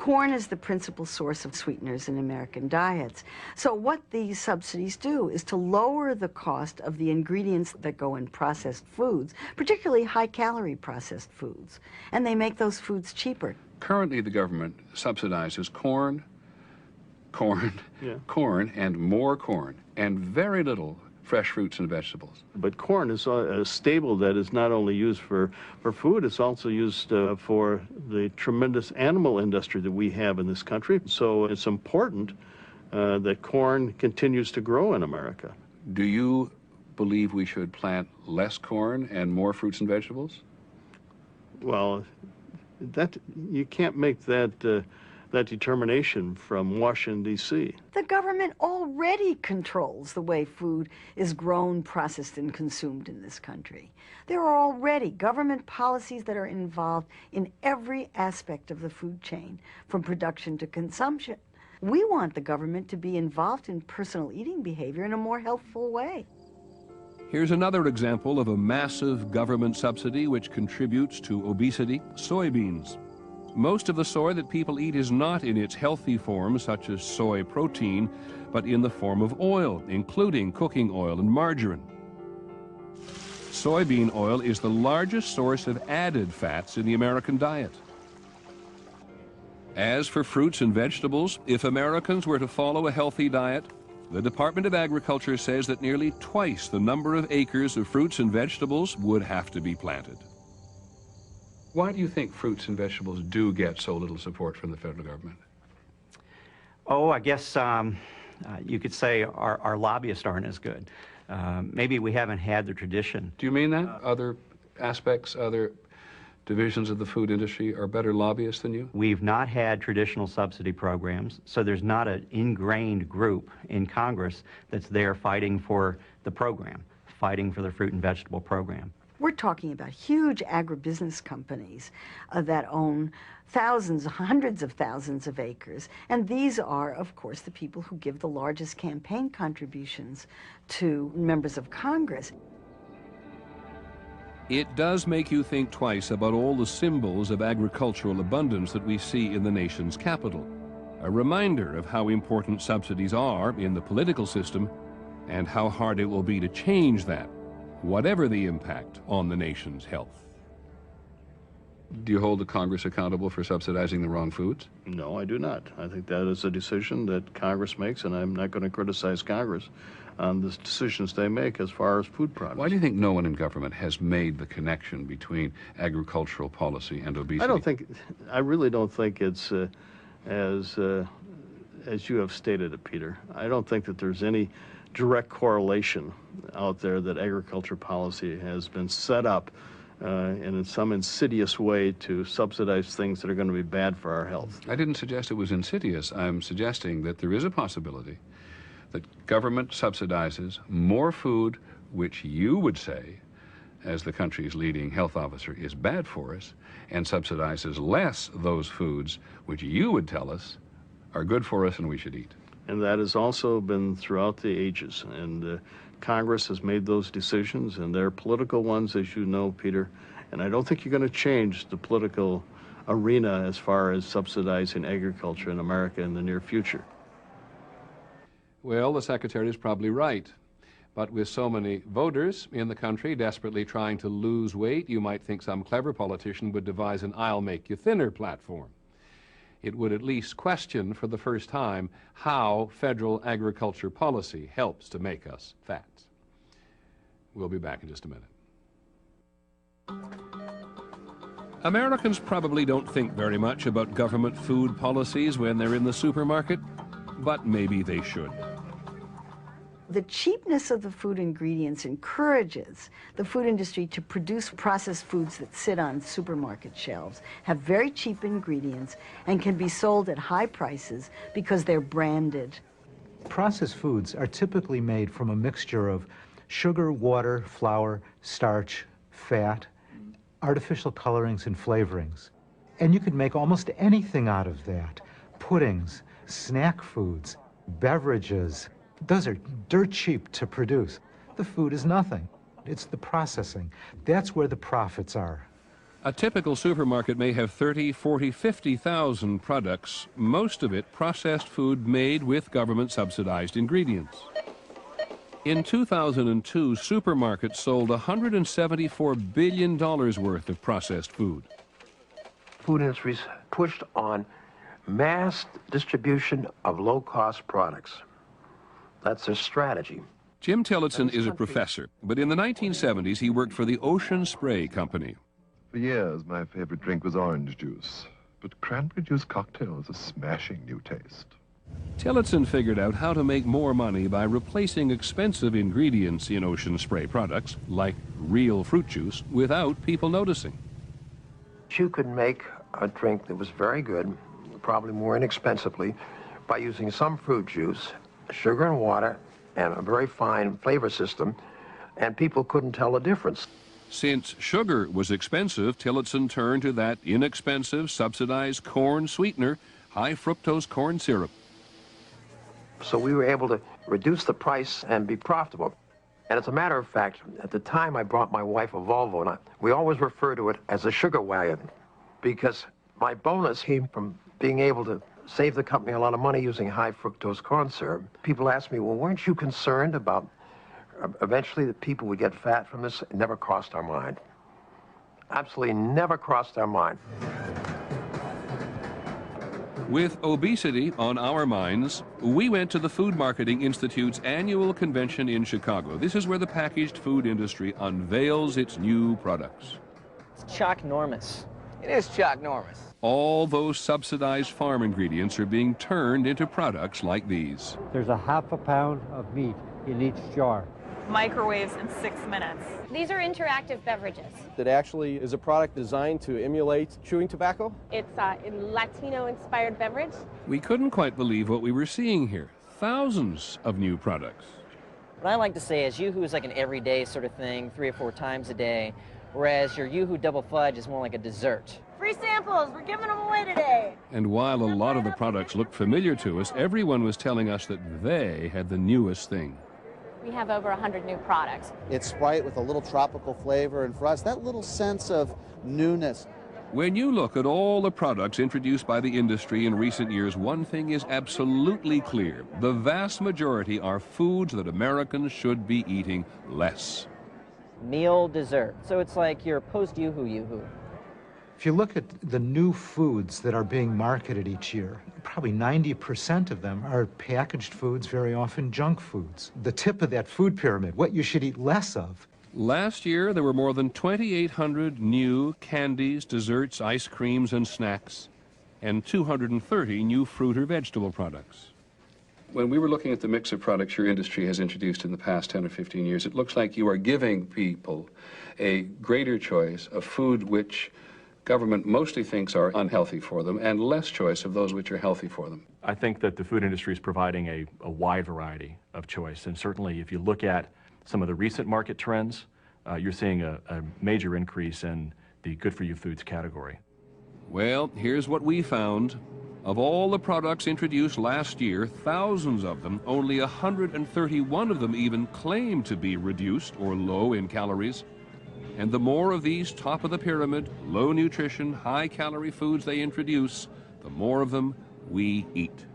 Corn is the principal source of sweeteners in American diets. So what these subsidies do is to lower the cost of the ingredients that go in processed foods, particularly high-calorie processed foods, and they make those foods cheaper. Currently, the government subsidizes corn, and more corn, and very little fresh fruits and vegetables. But corn is a staple that is not only used for food, it's also used for the tremendous animal industry that we have in this country. So it's important that corn continues to grow in America. Do you believe we should plant less corn and more fruits and vegetables? Well, you can't make that determination from Washington, D.C. The government already controls the way food is grown, processed, and consumed in this country. There are already government policies that are involved in every aspect of the food chain, from production to consumption. We want the government to be involved in personal eating behavior in a more healthful way. Here's another example of a massive government subsidy which contributes to obesity: soybeans. Most of the soy that people eat is not in its healthy form, such as soy protein, but in the form of oil, including cooking oil and margarine. Soybean oil is the largest source of added fats in the American diet. As for fruits and vegetables, if Americans were to follow a healthy diet, the Department of Agriculture says that nearly twice the number of acres of fruits and vegetables would have to be planted. Why do you think fruits and vegetables do get so little support from the federal government? Oh, I guess you could say our lobbyists aren't as good. Maybe we haven't had the tradition. Do you mean that? Other aspects, other divisions of the food industry are better lobbyists than you? We've not had traditional subsidy programs, so there's not an ingrained group in Congress that's there fighting for the program, fighting for the fruit and vegetable program. We're talking about huge agribusiness companies that own thousands, hundreds of thousands of acres. And these are, of course, the people who give the largest campaign contributions to members of Congress. It does make you think twice about all the symbols of agricultural abundance that we see in the nation's capital. A reminder of how important subsidies are in the political system and how hard it will be to change that, whatever the impact on the nation's health. Do you hold the Congress accountable for subsidizing the wrong foods? No, I do not. I think that is a decision that Congress makes, and I'm not going to criticize Congress on the decisions they make as far as food products. Why do you think no one in government has made the connection between agricultural policy and obesity? I really don't think it's as you have stated it, Peter. I don't think that there's any direct correlation out there that agriculture policy has been set up in some insidious way to subsidize things that are going to be bad for our health. I didn't suggest it was insidious. I'm suggesting that there is a possibility that government subsidizes more food which you would say, as the country's leading health officer, is bad for us, and subsidizes less those foods which you would tell us are good for us and we should eat. And that has also been throughout the ages. And Congress has made those decisions, and they're political ones, as you know, Peter. And I don't think you're going to change the political arena as far as subsidizing agriculture in America in the near future. Well, the Secretary is probably right. But with so many voters in the country desperately trying to lose weight, you might think some clever politician would devise an "I'll make you thinner" platform. It would at least question for the first time how federal agriculture policy helps to make us fat. We'll be back in just a minute. Americans probably don't think very much about government food policies when they're in the supermarket, but maybe they should. The cheapness of the food ingredients encourages the food industry to produce processed foods that sit on supermarket shelves, have very cheap ingredients, and can be sold at high prices because they're branded. Processed foods are typically made from a mixture of sugar, water, flour, starch, fat, artificial colorings and flavorings. And you could make almost anything out of that. Puddings, snack foods, beverages. Those are dirt cheap to produce. The food is nothing. It's the processing. That's where the profits are. A typical supermarket may have 30, 40, 50,000 products, most of it processed food made with government-subsidized ingredients. In 2002, supermarkets sold $174 billion worth of processed food. Food industries pushed on mass distribution of low-cost products. That's their strategy. Jim Tillotson is a professor, but in the 1970s he worked for the Ocean Spray Company. For years, my favorite drink was orange juice, but cranberry juice cocktail is a smashing new taste. Tillotson figured out how to make more money by replacing expensive ingredients in Ocean Spray products, like real fruit juice, without people noticing. You could make a drink that was very good, probably more inexpensively, by using some fruit juice, sugar and water, and a very fine flavor system, and people couldn't tell the difference. Since sugar was expensive, Tillotson turned to that inexpensive, subsidized corn sweetener, high fructose corn syrup. So we were able to reduce the price and be profitable. And as a matter of fact, at the time I brought my wife a Volvo, and we always refer to it as a sugar wagon, because my bonus came from being able to save the company a lot of money using high fructose corn syrup. People ask me, well, weren't you concerned about eventually that people would get fat from this? It never crossed our mind. Absolutely never crossed our mind. With obesity on our minds, we went to the Food Marketing Institute's annual convention in Chicago. This is where the packaged food industry unveils its new products. It's chock-normous. It is chock-normous. All those subsidized farm ingredients are being turned into products like these. There's a half a pound of meat in each jar. Microwaves in 6 minutes. These are interactive beverages. It actually is a product designed to emulate chewing tobacco. It's a Latino-inspired beverage. We couldn't quite believe what we were seeing here. Thousands of new products. What I like to say is Yoo-hoo is like an everyday sort of thing, 3 or 4 times a day, whereas your Yoo-hoo double fudge is more like a dessert. Free samples, we're giving them away today. And while a lot of the products looked familiar to us, everyone was telling us that they had the newest thing. We have over 100 new products. It's Sprite with a little tropical flavor, and for us, that little sense of newness. When you look at all the products introduced by the industry in recent years, one thing is absolutely clear. The vast majority are foods that Americans should be eating less. Meal, dessert. So it's like your post-Yoo-hoo Yoo-hoo. If you look at the new foods that are being marketed each year, probably 90% of them are packaged foods, very often junk foods. The tip of that food pyramid, what you should eat less of. Last year, there were more than 2,800 new candies, desserts, ice creams, and snacks, and 230 new fruit or vegetable products. When we were looking at the mix of products your industry has introduced in the past 10 or 15 years, it looks like you are giving people a greater choice of food which government mostly thinks are unhealthy for them, and less choice of those which are healthy for them. I think that the food industry is providing a wide variety of choice, and certainly if you look at some of the recent market trends, you're seeing a major increase in the good-for-you foods category. Well, here's what we found. Of all the products introduced last year, thousands of them, only 131 of them even claim to be reduced or low in calories. And the more of these top-of-the-pyramid, low-nutrition, high-calorie foods they introduce, the more of them we eat.